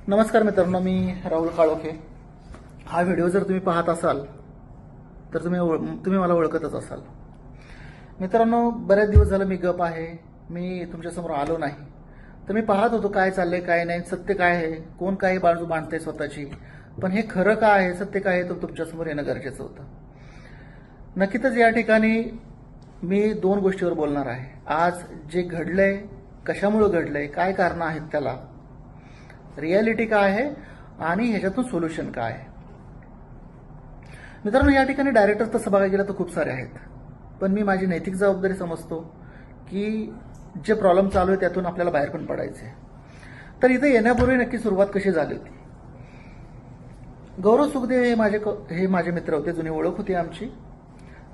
नमस्कार मित्रांनो, मी राहुल काळोखे. हा व्हिडिओ जर तुम्ही पाहत असाल तर तुम्ही मला ओळखतच असाल. मित्रांनो, बरेच दिवस झालं मी गप आहे, मी तुमच्यासमोर आलो नाही. तर मी पाहत होतो काय चाललंय काय नाही, सत्य काय आहे, कोण काय बाजू मांडते स्वतःची, पण हे खरं काय आहे, सत्य काय आहे, तर तुमच्यासमोर येणं गरजेचं होतं. नक्कीच या ठिकाणी मी दोन गोष्टीवर बोलणार आहे. आज जे घडलंय, कशामुळे घडलंय, काय कारणं आहेत त्याला, रियालिटी काय आहे आणि ह्याच्यातून सोल्युशन काय आहे. मित्रांनो, या ठिकाणी डायरेक्टर तसं बघायला गेलं तर खूप सारे आहेत, पण मी माझी नैतिक जबाबदारी समजतो की जे प्रॉब्लेम चालू आहे त्यातून आपल्याला बाहेर पण पडायचे. तर इथे येण्यापूर्वी नक्की सुरुवात कशी झाली होती. गौरव सुखदेव हे माझे मित्र होते, जुनी ओळख होती आमची.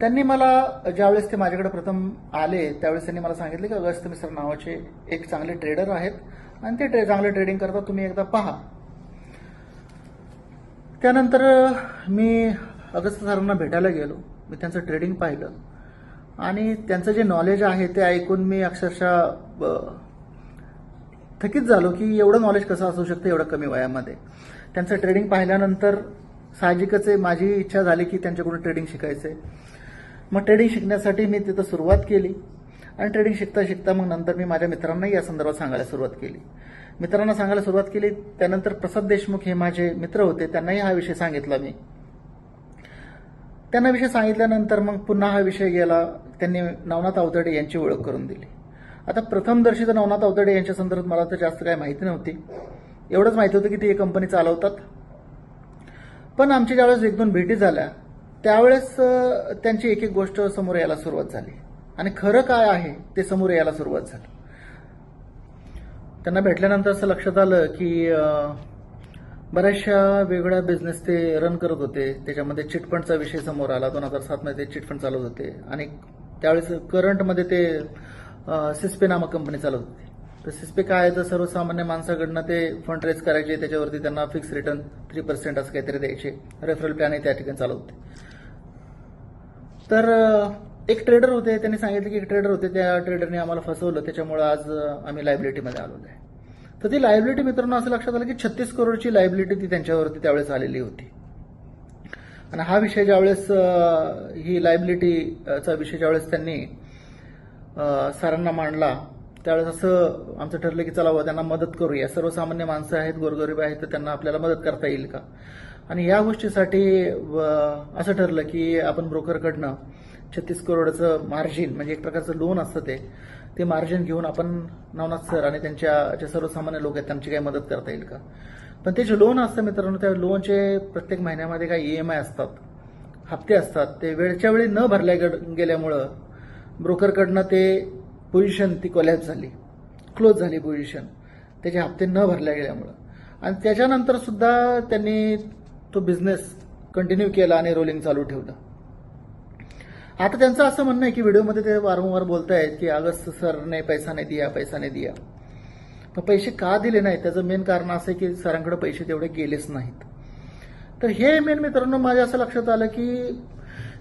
त्यांनी मला ज्यावेळेस ते माझ्याकडे प्रथम आले त्यावेळेस त्यांनी मला सांगितले की अगस्त मिश्रा नावाचे एक चांगले ट्रेडर आहेत आणि ते चांगले ट्रेडिंग करतात, तुम्ही एकदा पहा. त्यानंतर मी अगस्त सरांना भेटायला गेलो, मी त्यांचं ट्रेडिंग पाहिलं आणि त्यांचं जे नॉलेज आहे ते ऐकून मी अक्षरशः थकीत झालो की एवढं नॉलेज कसं असू शकतं एवढं कमी वयामध्ये. त्यांचं ट्रेडिंग पाहिल्यानंतर साहजिकच माझी इच्छा झाली की त्यांच्याकडून ट्रेडिंग शिकायचंय. मग ट्रेडिंग शिकण्यासाठी मी तिथं सुरुवात केली आणि ट्रेडिंग शिकता शिकता मग नंतर मी माझ्या मित्रांनाही या संदर्भात सांगायला सुरुवात केली. त्यानंतर प्रसाद देशमुख हे माझे मित्र होते, त्यांनाही हा विषय सांगितला मी. त्यांना विषय सांगितल्यानंतर मग पुन्हा हा विषय गेला, त्यांनी नवनाथ अवतडे यांची ओळख करून दिली. आता प्रथमदर्शी तर नवनाथ अवतडे यांच्या संदर्भात मला तर जास्त काही माहिती नव्हती. एवढंच माहिती होतं की ते एक कंपनी चालवतात. पण आमची ज्यावेळेस एक दोन भेटी झाल्या त्यावेळेस त्यांची एक एक गोष्ट समोर यायला सुरुवात झाली आणि खरं काय आहे ते समोर यायला सुरुवात झाली. त्यांना भेटल्यानंतर असं लक्षात आलं की बऱ्याचशा वेगळ्या बिझनेस ते रन करत होते. त्याच्यामध्ये चिटफंडचा विषय समोर आला. 2007 मध्ये ते चिटफंड चालवत होते आणि त्यावेळेस करंटमध्ये ते सिस्पे नामक कंपनी चालवत होती. तर सिस्पे काय आहे तर सर्वसामान्य माणसाकडनं ते फंड रेज करायचे, त्याच्यावरती त्यांना फिक्स रिटर्न 3% असं काहीतरी द्यायचे. रेफरल प्लॅनही त्या ठिकाणी चालवत होते. तर एक ट्रेडर होते, त्यांनी सांगितलं की एक ट्रेडर होते, त्या ट्रेडरने आम्हाला फसवलं, त्याच्यामुळे आज आम्ही लायबिलिटीमध्ये आलेलो आहे. तर ती लायबिलिटी मित्रांनो असं लक्षात आलं की 36 करोडची लायबिलिटी ती त्यांच्यावरती त्यावेळेस आलेली होती. आणि हा विषय ज्यावेळेस ही लायबिलिटीचा विषय ज्यावेळेस त्यांनी सरांना मांडला त्यावेळेस असं आमचं ठरलं की चला त्यांना मदत करूया. सर्वसामान्य माणसं आहेत, गोरगरीब आहेत, तर त्यांना आपल्याला मदत करता येईल का. आणि या गोष्टीसाठी असं ठरलं की आपण ब्रोकरकडनं 36 करोडचं मार्जिन म्हणजे एक प्रकारचं लोन असतं ते मार्जिन घेऊन आपण नवनाथ सर आणि त्यांच्या जे सर्वसामान्य लोक आहेत त्यांची काही मदत करता येईल का. पण ते जे लोन असतं मित्रांनो, त्या लोनचे प्रत्येक महिन्यामध्ये काही EMI असतात, हप्ते असतात. ते वेळच्या वेळी न भरल्या गेल्यामुळं ब्रोकरकडनं ते पोझिशन ती कोलॅप्स झाली, क्लोज झाली पोझिशन, त्याचे हप्ते न भरल्या गेल्यामुळं. आणि त्याच्यानंतर सुद्धा त्यांनी तो बिझनेस कंटिन्यू केला आणि रोलिंग चालू ठेवलं. आता त्यांचं असं म्हणणं आहे की व्हिडिओमध्ये ते वारंवार बोलतायत की अगस्त सरने पैसा नाही दिया. पण पैसे का दिले नाहीत त्याचं मेन कारण असं आहे की सरांकडे पैसे तेवढे गेलेच नाहीत. तर हे मेन मित्रांनो माझ्या असं लक्षात आलं की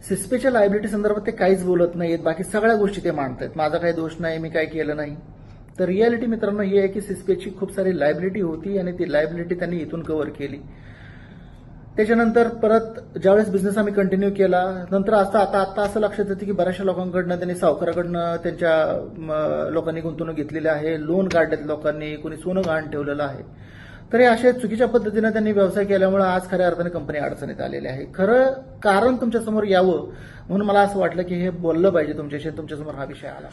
सिस्पेच्या लायबिलिटी संदर्भात ते काहीच बोलत नाहीत, बाकी सगळ्या गोष्टी ते मांडतायत. माझा काही दोष नाही, मी काय केलं नाही. तर रियालिटी मित्रांनो ही आहे की सिस्पेची खूप सारी लायबिलिटी होती आणि ती लायबिलिटी त्यांनी इथून कव्हर केली. त्याच्यानंतर परत ज्यावेळेस बिझनेस आम्ही कंटिन्यू केला नंतर आता असं लक्षात येतं की बऱ्याचशा लोकांकडनं त्यांनी सावकाराकडनं त्यांच्या लोकांनी गुंतवणूक घेतलेली आहे, लोन काढलेत लोकांनी, कोणी सोनं गहाण ठेवलेलं आहे. तर हे अशा चुकीच्या पद्धतीने त्यांनी व्यवसाय केल्यामुळे आज खऱ्या अर्थाने कंपनी अडचणीत आलेली आहे. खरं कारण तुमच्यासमोर यावं म्हणून मला असं वाटलं की हे बोललं पाहिजे तुमच्याशी, तुमच्यासमोर हा विषय आला.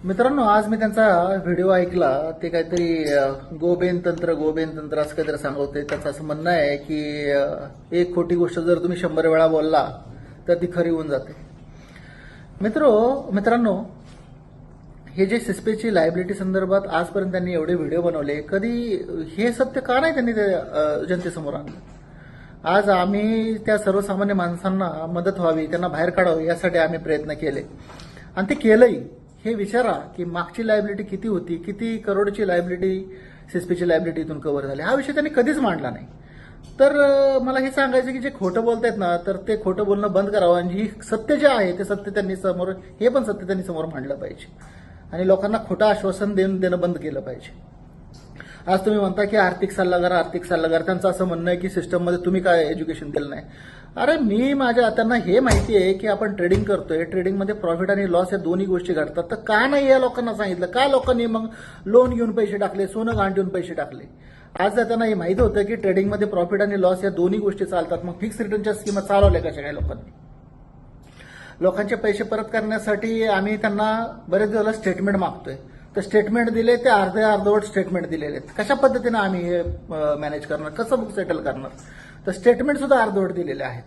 मित्रांनो, आज मी त्यांचा व्हिडिओ ऐकला, ते काहीतरी गोबेन तंत्र असं काहीतरी सांगवते. त्याचं असं म्हणणं आहे की एक खोटी गोष्ट जर तुम्ही 100 वेळा बोलला तर ती खरी होऊन जाते. मित्रांनो, हे जे सिस्पेची लायबिलिटी संदर्भात आजपर्यंत त्यांनी एवढे व्हिडिओ बनवले, कधी हे सत्य का नाही त्यांनी जनतेसमोर आणलं. आज आम्ही त्या सर्वसामान्य माणसांना मदत व्हावी, त्यांना बाहेर काढावं यासाठी आम्ही प्रयत्न केले आणि ते केलंही. हे विचारा की मागची लायबिलिटी किती होती, किती करोडची लायबिलिटी सिस्पेची लायबिलिटी इथून कव्हर झाली. हा विषय त्यांनी कधीच मांडला नाही. तर मला हे सांगायचं की जे खोटं बोलतायत ना तर ते खोटं बोलणं बंद करावं आणि ही सत्य जे आहे ते सत्य त्यांनी समोर, हे पण सत्य त्यांनी समोर मांडलं पाहिजे आणि लोकांना खोटं आश्वासन देणं बंद केलं पाहिजे. आज तुम्ही म्हणता की आर्थिक सल्लागार त्यांचं असं म्हणणं आहे की सिस्टममध्ये तुम्ही काय एज्युकेशन दिलं नाही. अरे मी त्यांना हे माहिती आहे की आपण ट्रेडिंग करतोय, ट्रेडिंगमध्ये प्रॉफिट आणि लॉस या दोन्ही गोष्टी घडतात. तर का नाही या लोकांना सांगितलं? का लोकांनी मग लोन घेऊन पैसे टाकले, सोनं गहाण ठेवून पैसे टाकले? आज त्यांना हे माहिती होतं की ट्रेडिंगमध्ये प्रॉफिट आणि लॉस या दोन्ही गोष्टी चालतात, मग फिक्स रिटर्नच्या स्कीमा चालवल्या कशा काय लोकांनी? लोकांचे पैसे परत करण्यासाठी आम्ही त्यांना बरेच दिवस स्टेटमेंट मागतोय, तर स्टेटमेंट दिले ते अर्धवट स्टेटमेंट दिलेले आहेत. कशा पद्धतीने आम्ही हे मॅनेज करणार, कसं बुक सेटल करणार? तर स्टेटमेंट सुद्धा अर्धवट दिलेले आहेत.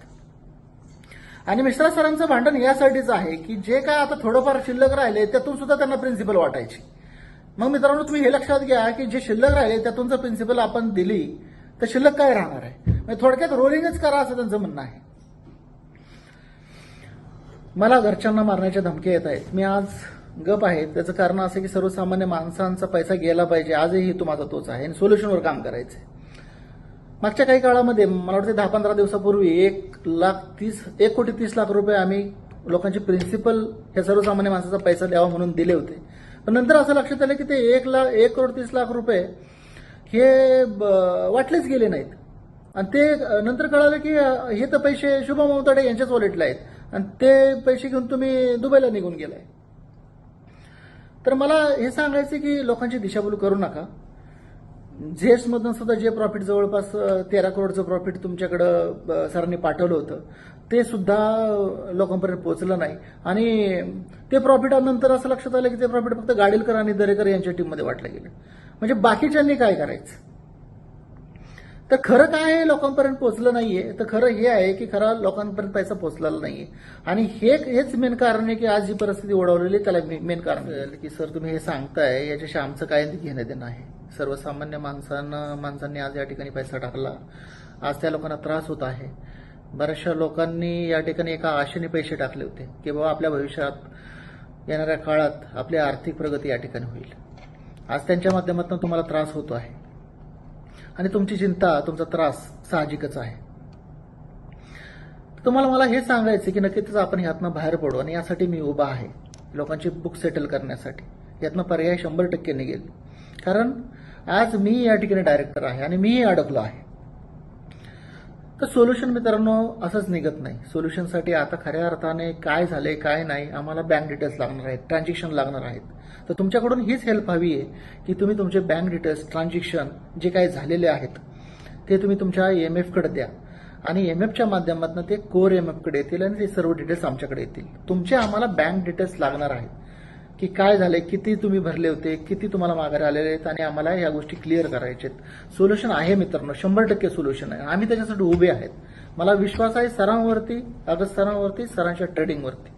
आणि मिश्रा सरांचं भांडण यासाठीच आहे की जे काय आता थोडंफार शिल्लक राहिले त्यातून सुद्धा त्यांना प्रिन्सिपल वाटायची. मग मित्रांनो, तुम्ही हे लक्षात घ्या की जे शिल्लक राहिले त्यातून जर प्रिन्सिपल आपण दिली तर शिल्लक काय राहणार आहे? म्हणजे थोडक्यात रोलिंगच करा असं त्यांचं म्हणणं आहे. मला घरच्यांना मारण्याच्या धमक्या येत आहेत. मी आज गप आहे. त्याचं कारण असं की सर्वसामान्य माणसांचा पैसा गेला पाहिजे. आजही हेतू माझा तोच आहे आणि सोल्युशनवर काम करायचं. मागच्या काही काळामध्ये मला वाटतं 10-15 दिवसापूर्वी 1,30,00,000 रुपये आम्ही लोकांचे प्रिन्सिपल हे सर्वसामान्य माणसाचा पैसा द्यावा म्हणून दिले होते. पण नंतर असं लक्षात आलं की ते 1,30,00,000 रुपये हे वाटलेच गेले नाहीत. आणि ते नंतर कळालं की हे तर पैसे शुभम अवताडे यांच्याच वॉलेटला आहेत आणि ते पैसे घेऊन तुम्ही दुबईला निघून गेलाय. तर मला हे सांगायचं की लोकांची दिशाभूल करू नका. झेस्टमधून सुद्धा जे प्रॉफिट जवळपास 13 करोडचं प्रॉफिट तुमच्याकडं सरांनी पाठवलं होतं ते सुद्धा लोकांपर्यंत पोहोचलं नाही. आणि ते प्रॉफिट नंतर असं लक्षात आलं की ते प्रॉफिट फक्त गाडीलकर आणि दरेकर यांच्या टीममध्ये वाटलं गेलं. म्हणजे बाकीच्यांनी काय करायचं? तर खरं काय आहे, लोकांपर्यंत पोहोचलं नाहीये. तर खरं हे आहे की खरा लोकांपर्यंत पैसा पोहोचलेला नाहीये. आणि हेच मेन कारण आहे की आज जी परिस्थिती ओढवलेली त्याला मेन कारण की सर तुम्ही हे सांगताय याच्याशी आमचं काय घेणं देणं आहे. सर्वसामान्य माणसांनी आज या ठिकाणी पैसा टाकला, आज त्या लोकांना त्रास होत आहे. बऱ्याचशा लोकांनी या ठिकाणी एका आशेने पैसे टाकले होते की बाबा आपल्या भविष्यात येणाऱ्या काळात आपली आर्थिक प्रगती या ठिकाणी होईल. आज त्यांच्या माध्यमातून तुम्हाला त्रास होतो आहे आणि तुमची चिंता, तुमचा त्रास साहजिकच आहे. तुम्हाला मला हे सांगायचं की नक्कीच आपण ह्यातनं बाहेर पडू आणि यासाठी मी उभा आहे. लोकांची बुक सेटल करण्यासाठी यातनं पर्याय 100% निघेल. कारण आज मी या ठिकाणी डायरेक्टर आहे आणि मीही अडकलो आहे. तर सोल्युशन मित्रांनो असंच निघत नाही. सोल्युशनसाठी आता खऱ्या अर्थाने काय झाले काय नाही आम्हाला बँक डिटेल्स लागणार आहेत, ट्रान्झॅक्शन लागणार आहेत. तर तुमच्याकडून हीच हेल्प हवी आहे की तुम्ही तुमचे बँक डिटेल्स, ट्रान्झॅक्शन जे काही झालेले आहेत ते तुम्ही तुमच्या EMF कडे द्या आणि EMFच्या माध्यमातून ते कोर EMF कडे येतील आणि ते सर्व डिटेल्स आमच्याकडे येतील. तुमचे आम्हाला बँक डिटेल्स लागणार आहेत की काय झाले, किती तुम्ही भरले होते, किती तुम्हाला माघारी आलेले आहेत आणि आम्हाला या गोष्टी क्लिअर करायच्या आहेत. सोल्युशन आहे मित्रांनो, 100% सोल्युशन आहे. आम्ही त्याच्यासाठी उभे आहेत. मला विश्वास आहे सरांवरती, अगस्त सरांवरती, सरांच्या ट्रेडिंगवरती.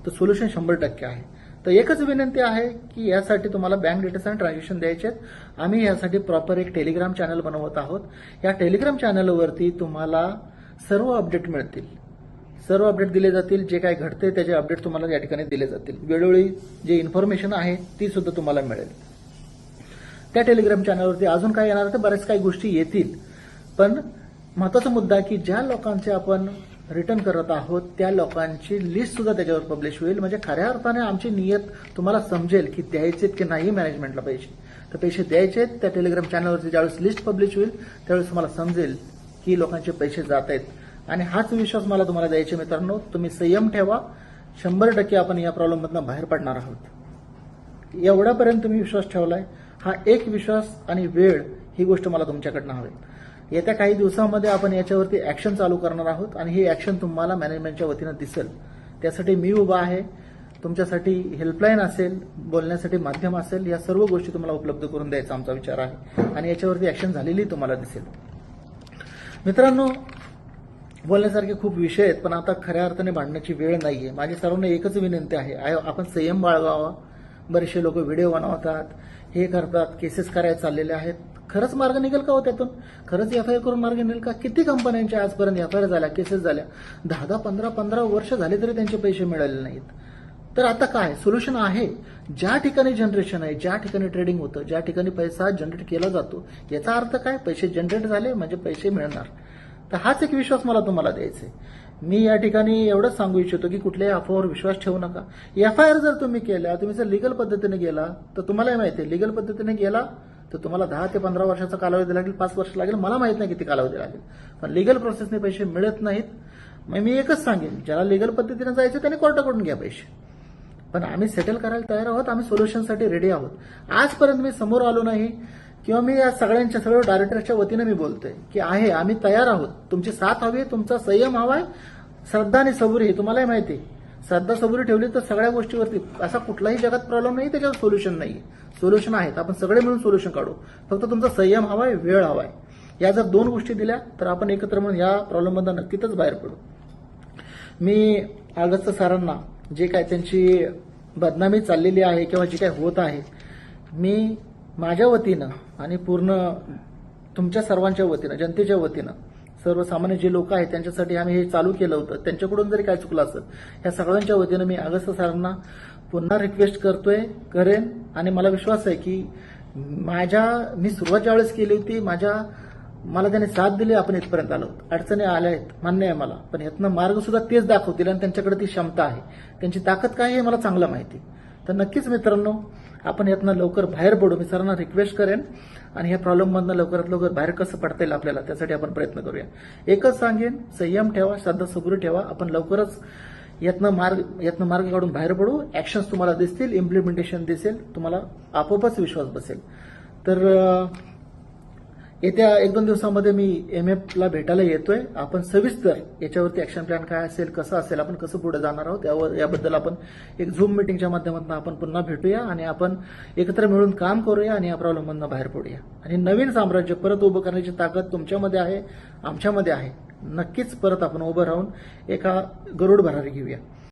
तर सोल्युशन 100% आहे. तर एकच विनंती आहे की यासाठी तुम्हाला बँक डिटेल्स आणि ट्रान्झॅक्शन द्यायचे आहेत. आम्ही यासाठी प्रॉपर एक टेलिग्राम चॅनल बनवत आहोत. या टेलिग्राम चॅनलवरती तुम्हाला सर्व अपडेट मिळतील, सर्व अपडेट दिले जातील. जे काय घडते त्याचे अपडेट तुम्हाला या ठिकाणी दिले जातील. वेळोवेळी जे इन्फॉर्मेशन आहे ती सुद्धा तुम्हाला मिळेल. त्या टेलिग्राम चॅनलवरती अजून काय येणार तर बऱ्याच काही गोष्टी येतील. पण महत्वाचा मुद्दा की ज्या लोकांचे आपण रिटर्न करत आहोत त्या लोकांची लिस्ट सुद्धा त्याच्यावर पब्लिश होईल. म्हणजे खऱ्या अर्थाने आमची नियत तुम्हाला समजेल की द्यायचेत की नाही मॅनेजमेंटला पैसे. तर पैसे द्यायचेत. त्या टेलिग्राम चॅनलवरती ज्यावेळेस लिस्ट पब्लिश होईल त्यावेळेस तुम्हाला समजेल की लोकांचे पैसे जात आहेत. आणि हाच विश्वास मला तुम्हाला द्यायचे मित्रांनो. तुम्ही संयम ठेवा. 100% आपण या प्रॉब्लेममधून बाहेर पडणार आहोत. एवढ्यापर्यंत तुम्ही विश्वास ठेवलाय. हा एक विश्वास आणि वेळ ही गोष्ट मला तुमच्याकडनं हवी. येत्या काही दिवसांमध्ये आपण याच्यावरती ऍक्शन चालू करणार आहोत आणि ही ऍक्शन तुम्हाला मॅनेजमेंटच्या वतीनं दिसेल. त्यासाठी मी उभा आहे. तुमच्यासाठी हेल्पलाईन असेल, बोलण्यासाठी माध्यम असेल, या सर्व गोष्टी तुम्हाला उपलब्ध करून द्यायचा आमचा विचार आहे आणि याच्यावरती ऍक्शन झालेली तुम्हाला दिसेल. मित्रांनो, बोलण्यासारखे खूप विषय आहेत पण आता खऱ्या अर्थाने भांडण्याची वेळ नाहीये. माझी सर्वांना एकच विनंती आहे, आपण संयम बाळगावा. बरेचसे लोक व्हिडिओ बनवतात, हे करतात, केसेस करायला चाललेले आहेत. खरंच मार्ग निघेल का हो त्यातून? खरंच FIR करून मार्ग निघेल का? किती कंपन्यांच्या आजपर्यंत FIR झाल्या, केसेस झाल्या, 10, 15 वर्ष झाले तरी त्यांचे पैसे मिळाले नाहीत. तर आता काय सोल्युशन आहे? ज्या ठिकाणी जनरेशन आहे, ज्या ठिकाणी ट्रेडिंग होतं, ज्या ठिकाणी पैसा जनरेट केला जातो, याचा अर्थ काय? पैसे जनरेट झाले म्हणजे पैसे मिळणार. तर हाच एक विश्वास मला तुम्हाला द्यायचा आहे. मी या ठिकाणी एवढंच सांगू इच्छितो की कुठल्याही अफवावर विश्वास ठेवू नका. FIR जर तुम्ही केल्या, तुम्ही जर लिगल पद्धतीने गेला तर तुम्हालाही माहिती आहे, लिगल पद्धतीने गेला तर तुम्हाला 10 ते 15 वर्षाचा कालावधी लागेल, 5 वर्ष लागेल, मला माहित नाही किती कालावधी लागेल, पण लिगल प्रोसेसने पैसे मिळत नाहीत. मग मी एकच सांगेन, ज्याला लिगल पद्धतीने जायचं त्याने कोर्टाकडून घ्या पैसे, पण आम्ही सेटल करायला तयार आहोत, आम्ही सोल्युशनसाठी रेडी आहोत. आजपर्यंत मी समोर आलो नाही किंवा मी या सगळ्यांच्या सर्व डायरेक्टरच्या वतीने मी बोलतोय की आम्ही तयार आहोत, तुमची साथ हवी, तुमचा संयम हवाय, श्रद्धा आणि सबुरी. हे तुम्हालाही माहिती आहे, श्रद्धा सबुरी ठेवली तर सगळ्या गोष्टीवरती असा कुठलाही जगात प्रॉब्लेम नाही त्याच्यावर सोल्युशन नाही. सोल्युशन आहेत, आपण सगळे मिळून सोल्युशन काढू. फक्त तुमचा संयम हवाय, वेळ हवाय. या जर 2 गोष्टी दिल्या तर आपण एकत्र म्हणून या प्रॉब्लेममधून नक्कीच बाहेर पडू. मी अगस्त सरांना जे काय त्यांची बदनामी चाललेली आहे किंवा जे काय होत आहे, मी माझ्या वतीनं आणि पूर्ण तुमच्या सर्वांच्या वतीनं, जनतेच्या वतीनं, सर्वसामान्य जे लोक आहेत त्यांच्यासाठी आम्ही हे चालू केलं होतं, त्यांच्याकडून जरी काय चुकलं असेल, या सगळ्यांच्या वतीनं मी अगस्त सरांना पुन्हा रिक्वेस्ट करेन. आणि मला विश्वास आहे की मी सुरुवात ज्यावेळेस केली होती, मला त्याने साथ दिली, आपण इथपर्यंत आलो. अडचणी आल्या आहेत, मान्य आहे मला, पण यातनं मार्ग सुद्धा तेच दाखवतील आणि त्यांच्याकडे ती क्षमता आहे, त्यांची ताकद काय आहे हे मला चांगलं माहिती. तर नक्कीच मित्रांनो, आपण यातनं लवकर बाहेर पडू. मी सरांना रिक्वेस्ट करेन आणि ह्या प्रॉब्लेममधनं लवकरात लवकर बाहेर कसं पडता येईल आपल्याला, त्यासाठी आपण प्रयत्न करूया. एकच सांगेन, संयम ठेवा, श्रद्धा सबुरी ठेवा. आपण लवकरच यातनं मार्ग काढून बाहेर पडू. ऍक्शन्स तुम्हाला दिसतील, इम्प्लिमेंटेशन दिसेल, तुम्हाला आपोआपच विश्वास बसेल. तर येत्या 1-2 दिवसामध्ये मी MF ला भेटायला येतोय. आपण सविस्तर याच्यावरती ऍक्शन प्लॅन काय असेल, कसं असेल, आपण कसं पुढे जाणार आहोत याबद्दल आपण एक झूम मिटिंगच्या माध्यमातून आपण पुन्हा भेटूया आणि आपण एकत्र मिळून काम करूया आणि या प्रॉब्लेममधून बाहेर पडूया. आणि नवीन साम्राज्य परत उभं करण्याची ताकद तुमच्यामध्ये आहे, आमच्यामध्ये आहे. नक्कीच परत आपण उभं राहून एका गरुड भरारी घेऊया.